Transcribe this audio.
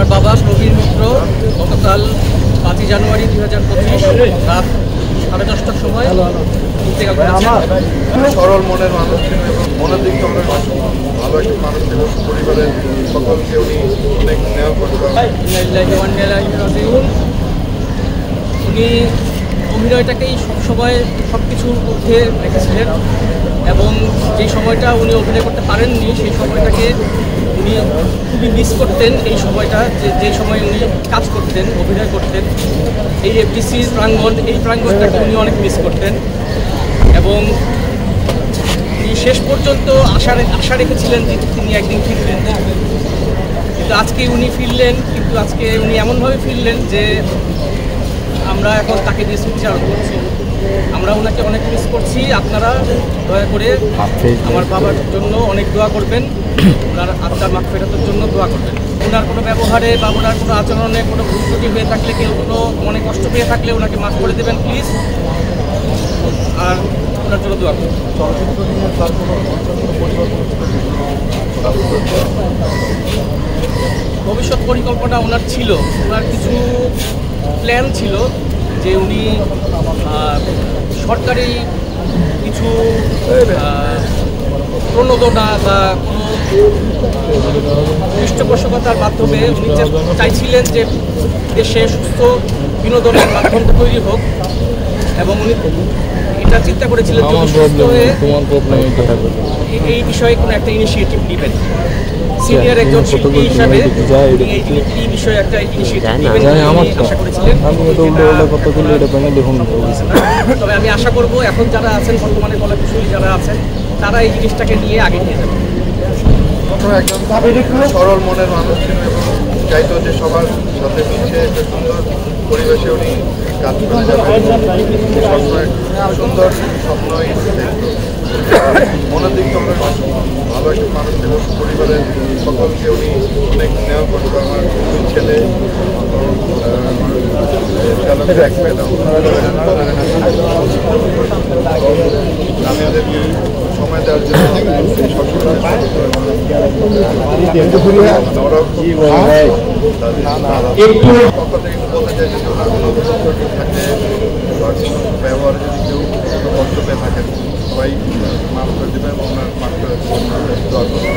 আমার বাবা প্রবীর মিত্র গতকাল 5ই জানুয়ারি 2025 রাত 10:30টার সময় ইন্তেকাল করেছেন। সরল মনের মানুষ ছিলেন এবং মনের দিক থেকে ভালো একটা মানুষ ছিল। পরিবারের সকলকে উনি অনেক স্নেহ করতেন। উনি অভিনয়টাকেই সবসময় সব কিছুর মধ্যে রেখেছিলেন এবং যে সময়টা উনি অভিনয় করতে পারেননি সেই সময়টাকে উনি খুবই মিস করতেন। এই সময়টা যে সময় উনি কাজ করতেন, অভিনয় করতেন, এই এফডিসির প্রাঙ্গণ, এই প্রাঙ্গণটাকে উনি অনেক মিস করতেন এবং উনি শেষ পর্যন্ত আশা রেখেছিলেন যে তিনি একদিন ফিরবেন। কিন্তু আজকে উনি ফিরলেন, কিন্তু আজকে উনি এমনভাবে ফিরলেন যে আমরা এখন তাকে দিয়ে স্মৃতিচারণ করছি। আমরা ওনাকে অনেক মিস করছি। আপনারা দয়া করে আমার বাবার জন্য অনেক দোয়া করবেন, ওনার আত্মার মাগফিরাতের জন্য দোয়া করবেন। ওনার কোনো ব্যবহারে বা ওনার কোনো আচরণে কোনো ভুল ত্রুটি হয়ে থাকলে, কেউ কোনো মনে কষ্ট পেয়ে থাকলে ওনাকে মাফ করে দেবেন প্লিজ, আর ওনার জন্য দোয়া করবেন। ভবিষ্যৎ পরিকল্পনা ওনার ছিল, ওনার কিছু প্ল্যান ছিল যে উনি সরকারি কিছু প্রণোদনা বা কোনো পৃষ্ঠপোষকতার মাধ্যমে উনি চাইছিলেন যে দেশে সুস্থ বিনোদনের মাধ্যম তৈরি হোক এবং উনি এটা চিন্তা করেছিলেন যে সুস্থ হয়ে এই বিষয়ে কোনো একটা ইনিশিয়েটিভ নেবেন। সিনিয়র একজন শিল্পী হিসাবে এই বিষয়ে একটা ইনিশিয়েটিভ নেবেন আশা করেছিলেন। তবে আমি আশা করব এখন যারা আছেন, বর্তমানে কলাকুশলী যারা আছেন, তারা এই জিনিসটাকে নিয়ে আগে নিয়ে যাবেন। একজন সরল মনের মানুষ ছিলেন এবং চাইতো যে সবার সাথে মিশে একটা সুন্দর পরিবেশে উনি কাজ করে যাবেন। সবসময় সুন্দর স্বপ্নই মনের দিক থেকে ভালো একটা মানুষ ছিল। পরিবারের সকলকে উনি অনেক স্নেহ করতো। আমার দুই ছেলে আমি ওদেরকে সময় দেওয়ার জন্য পক্ষ থেকে বলতে চাই যে ওনার কোনো থাকলে ব্যবহারে যদি কেউ কষ্ট পেয়ে থাকেন সবাই মাফ করে দেবেন, ওনার মাফ করে দোয়া করবেন।